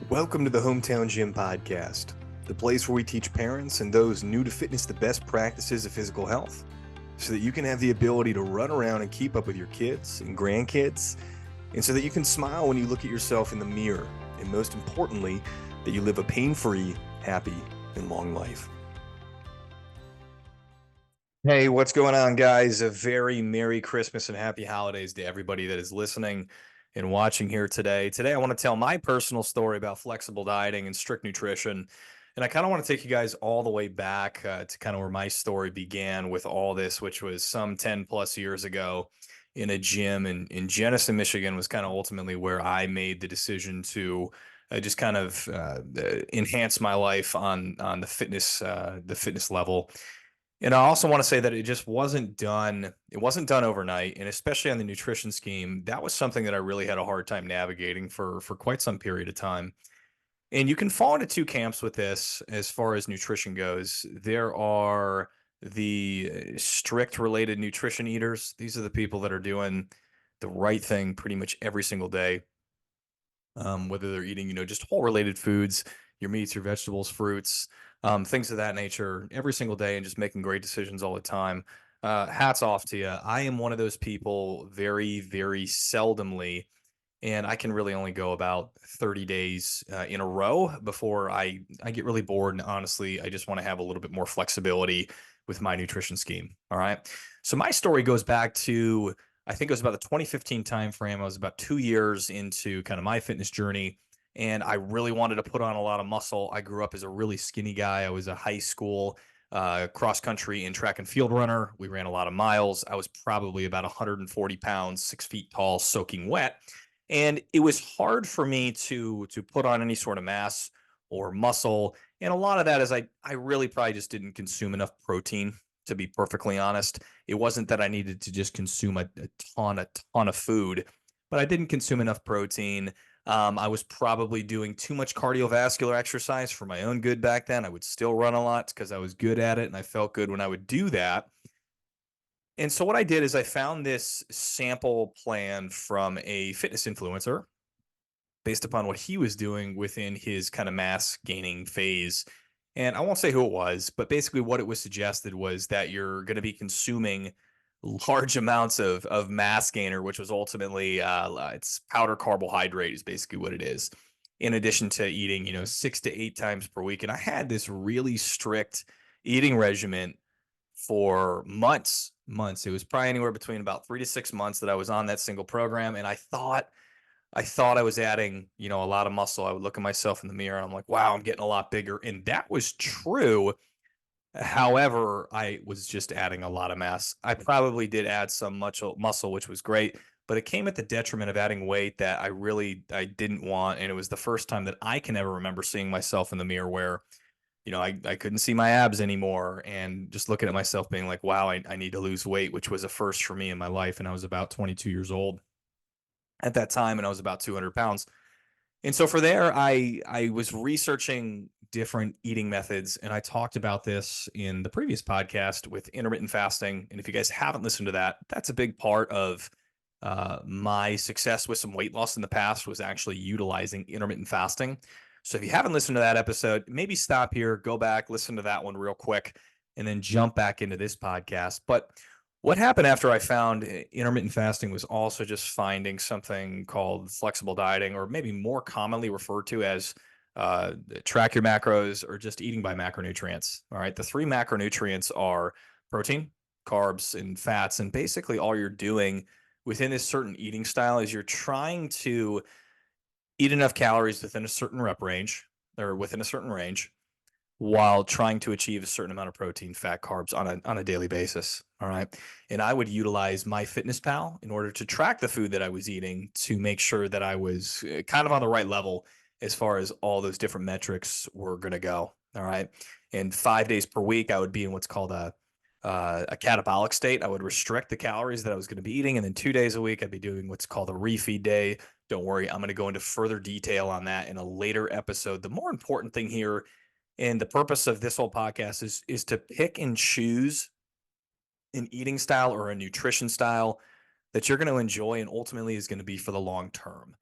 Welcome to the Hometown Gym Podcast, the place where we teach parents and those new to fitness the best practices of physical health so that you can have the ability to run around and keep up with your kids and grandkids, and so that you can smile when you look at yourself in the mirror, and most importantly, that you live a pain-free, happy, and long life. Hey, what's going on, guys? A very Merry Christmas and Happy Holidays to everybody that is listening and watching here today. Today, I want to tell my personal story about flexible dieting and strict nutrition. And I kind of want to take you guys all the way back to kind of where my story began with all this, which was some 10 plus years ago in a gym in Jenison, Michigan, was kind of ultimately where I made the decision to just kind of enhance my life on the fitness level. And I also want to say that it just wasn't done. It wasn't done overnight, and especially on the nutrition scheme, that was something that I really had a hard time navigating for quite some period of time. And you can fall into two camps with this as far as nutrition goes. There are the strict related nutrition eaters. These are the people that are doing the right thing pretty much every single day, whether they're eating, just whole related foods, your meats, your vegetables, fruits, things of that nature every single day and just making great decisions all the time. Hats off to you. I am one of those people very, very seldomly, and I can really only go about 30 days in a row before I get really bored. And honestly, I just want to have a little bit more flexibility with my nutrition scheme. All right. So my story goes back to, I think it was about the 2015 timeframe. I was about 2 years into kind of my fitness journey, and I really wanted to put on a lot of muscle. I grew up as a really skinny guy. I was a high school cross country and track and field runner. We ran a lot of miles. I was probably about 140 pounds, 6 feet tall, soaking wet. And it was hard for me to put on any sort of mass or muscle. And a lot of that is I really probably just didn't consume enough protein, to be perfectly honest. It wasn't that I needed to just consume a ton of food, but I didn't consume enough protein. I was probably doing too much cardiovascular exercise for my own good back then. I would still run a lot because I was good at it and I felt good when I would do that. And so what I did is I found this sample plan from a fitness influencer based upon what he was doing within his kind of mass gaining phase. And I won't say who it was, but basically what it was suggested was that you're going to be consuming large amounts of mass gainer, which was ultimately it's powder carbohydrate is basically what it is. In addition to eating, 6 to 8 times per week. And I had this really strict eating regimen for months. It was probably anywhere between about 3 to 6 months that I was on that single program. And I thought I was adding, a lot of muscle. I would look at myself in the mirror and I'm like, wow, I'm getting a lot bigger. And that was true. However, I was just adding a lot of mass. I probably did add some muscle, which was great, but it came at the detriment of adding weight that I didn't want. And it was the first time that I can ever remember seeing myself in the mirror where I couldn't see my abs anymore, and just looking at myself being like, wow, I need to lose weight, which was a first for me in my life. And I was about 22 years old at that time, and I was about 200 pounds. And so for there, I was researching different eating methods, and I talked about this in the previous podcast with intermittent fasting. And if you guys haven't listened to that, that's a big part of my success with some weight loss in the past was actually utilizing intermittent fasting. So if you haven't listened to that episode, maybe stop here, go back, listen to that one real quick, and then jump back into this podcast. But what happened after I found intermittent fasting was also just finding something called flexible dieting, or maybe more commonly referred to as track your macros or just eating by macronutrients. All right. The three macronutrients are protein, carbs, and fats. And basically, all you're doing within this certain eating style is you're trying to eat enough calories within a certain rep range or within a certain range while trying to achieve a certain amount of protein, fat, carbs on a daily basis. All right. And I would utilize MyFitnessPal in order to track the food that I was eating to make sure that I was kind of on the right level as far as all those different metrics were going to go. All right. And 5 days per week, I would be in what's called a catabolic state. I would restrict the calories that I was going to be eating. And then 2 days a week, I'd be doing what's called a refeed day. Don't worry, I'm going to go into further detail on that in a later episode. The more important thing here, and the purpose of this whole podcast is to pick and choose an eating style or a nutrition style that you're going to enjoy and ultimately is going to be for the long term.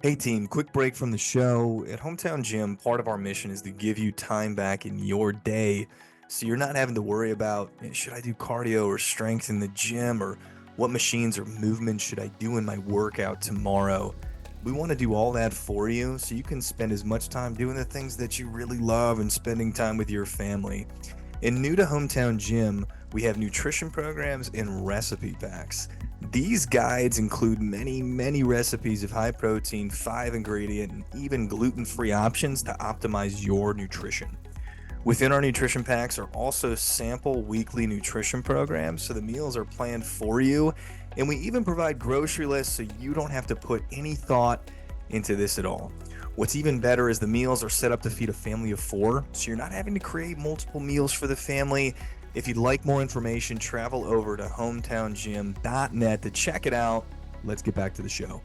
Hey team, quick break from the show. At Hometown Gym, part of our mission is to give you time back in your day so you're not having to worry about should I do cardio or strength in the gym or what machines or movements should I do in my workout tomorrow. We want to do all that for you so you can spend as much time doing the things that you really love and spending time with your family. And new to Hometown Gym, we have nutrition programs and recipe packs. These guides include many recipes of high protein, 5 ingredient, and even gluten free options to optimize your nutrition. Within our nutrition packs are also sample weekly nutrition programs, so the meals are planned for you. And we even provide grocery lists so you don't have to put any thought into this at all. What's even better is the meals are set up to feed a family of 4, so you're not having to create multiple meals for the family. If you'd like more information, travel over to hometown.gym.net to check it out. Let's get back to the show.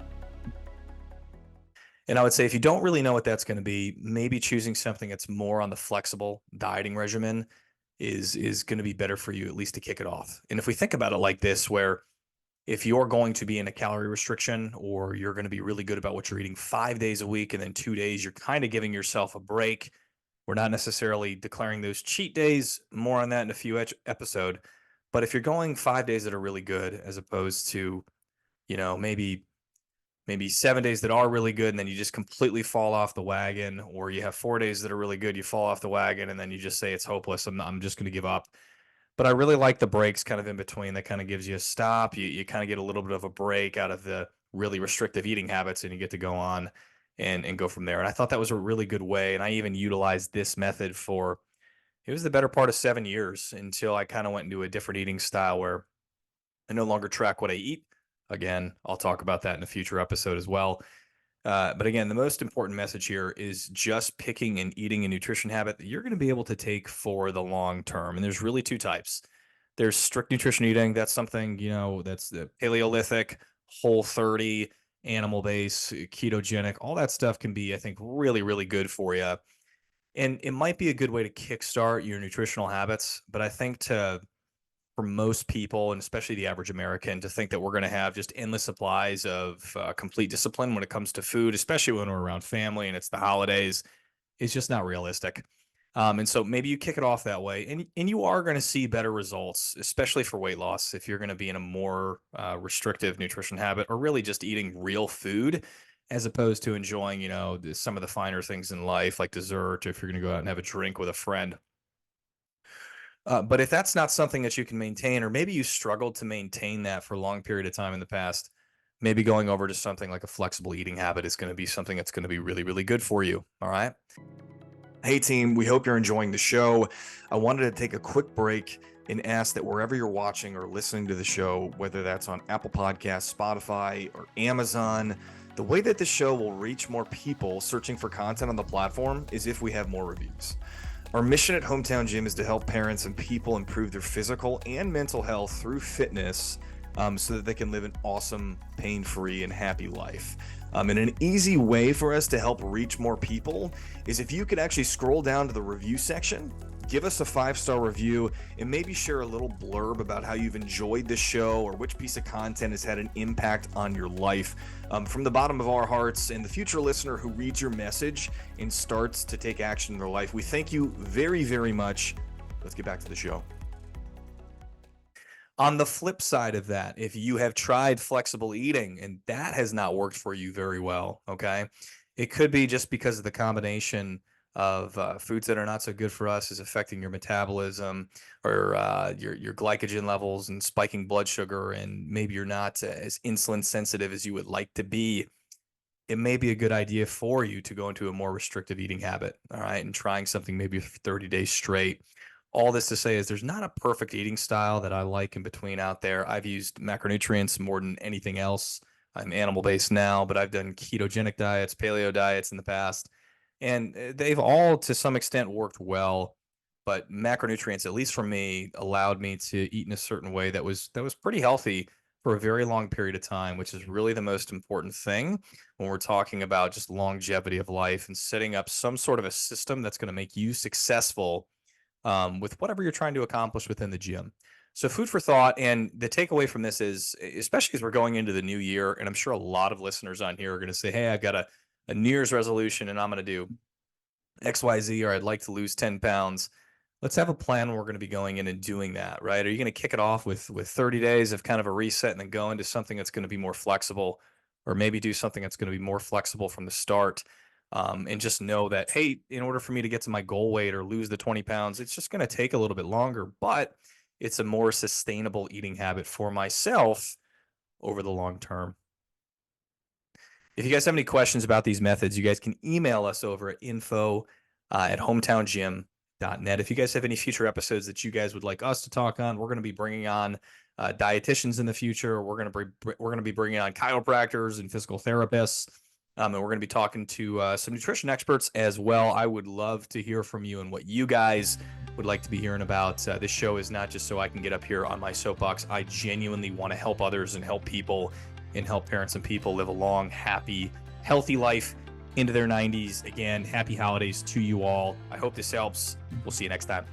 And I would say if you don't really know what that's going to be, maybe choosing something that's more on the flexible dieting regimen is going to be better for you, at least to kick it off. And if we think about it like this, where if you're going to be in a calorie restriction or you're going to be really good about what you're eating 5 days a week and then 2 days, you're kind of giving yourself a break. We're not necessarily declaring those cheat days, more on that in a few episode. But if you're going 5 days that are really good, as opposed to, maybe 7 days that are really good and then you just completely fall off the wagon, or you have 4 days that are really good, you fall off the wagon and then you just say it's hopeless, I'm just going to give up. But I really like the breaks kind of in between. That kind of gives you a stop. You kind of get a little bit of a break out of the really restrictive eating habits, and you get to go on and go from there. And I thought that was a really good way. And I even utilized this method for it was the better part of 7 years until I kind of went into a different eating style where I no longer track what I eat. Again, I'll talk about that in a future episode as well. But again, the most important message here is just picking and eating a nutrition habit that you're going to be able to take for the long term. And there's really two types. There's strict nutrition eating. That's something, that's the Paleolithic, Whole 30, animal based, ketogenic. All that stuff can be, I think, really good for you. And it might be a good way to kickstart your nutritional habits. But I think for most people, and especially the average American, to think that we're going to have just endless supplies of complete discipline when it comes to food, especially when we're around family and it's the holidays, is just not realistic. And so maybe you kick it off that way, and you are going to see better results, especially for weight loss, if you're going to be in a more restrictive nutrition habit, or really just eating real food, as opposed to enjoying, some of the finer things in life, like dessert, or if you're going to go out and have a drink with a friend. But if that's not something that you can maintain, or maybe you struggled to maintain that for a long period of time in the past, maybe going over to something like a flexible eating habit is going to be something that's going to be really good for you. All right. Hey, team, we hope you're enjoying the show. I wanted to take a quick break and ask that wherever you're watching or listening to the show, whether that's on Apple Podcasts, Spotify, or Amazon, the way that the show will reach more people searching for content on the platform is if we have more reviews. Our mission at Hometown Gym is to help parents and people improve their physical and mental health through fitness so that they can live an awesome, pain-free, and happy life. And an easy way for us to help reach more people is if you could actually scroll down to the review section, give us a 5-star review, and maybe share a little blurb about how you've enjoyed the show or which piece of content has had an impact on your life. From the bottom of our hearts, and the future listener who reads your message and starts to take action in their life, we thank you very much. Let's get back to the show. On the flip side of that, if you have tried flexible eating and that has not worked for you very well, okay, it could be just because of the combination of foods that are not so good for us is affecting your metabolism, or your glycogen levels and spiking blood sugar, and maybe you're not as insulin sensitive as you would like to be. It may be a good idea for you to go into a more restrictive eating habit, all right, and trying something maybe for 30 days straight. All this to say is there's not a perfect eating style that I like in between out there. I've used macronutrients more than anything else. I'm animal based now, but I've done ketogenic diets, paleo diets in the past, and they've all to some extent worked well. But macronutrients, at least for me, allowed me to eat in a certain way that was pretty healthy for a very long period of time, which is really the most important thing when we're talking about just longevity of life and setting up some sort of a system that's going to make you successful with whatever you're trying to accomplish within the gym. So food for thought, and the takeaway from this is, especially as we're going into the new year, and I'm sure a lot of listeners on here are going to say, "Hey, I've got a New Year's resolution, and I'm going to do XYZ, or I'd like to lose 10 pounds." Let's have a plan when we're going to be going in and doing that, right? Are you going to kick it off with 30 days of kind of a reset and then go into something that's going to be more flexible, or maybe do something that's going to be more flexible from the start? And just know that, hey, in order for me to get to my goal weight or lose the 20 pounds, it's just going to take a little bit longer, but it's a more sustainable eating habit for myself over the long term. If you guys have any questions about these methods, you guys can email us over at info at hometown.gym.net. If you guys have any future episodes that you guys would like us to talk on, we're going to be bringing on dietitians in the future. We're going to be bringing on chiropractors and physical therapists, and we're going to be talking to some nutrition experts as well. I would love to hear from you and what you guys would like to be hearing about. This show is not just so I can get up here on my soapbox. I genuinely want to help others and help people and help parents and people live a long, happy, healthy life into their 90s. Again, happy holidays to you all. I hope this helps. We'll see you next time.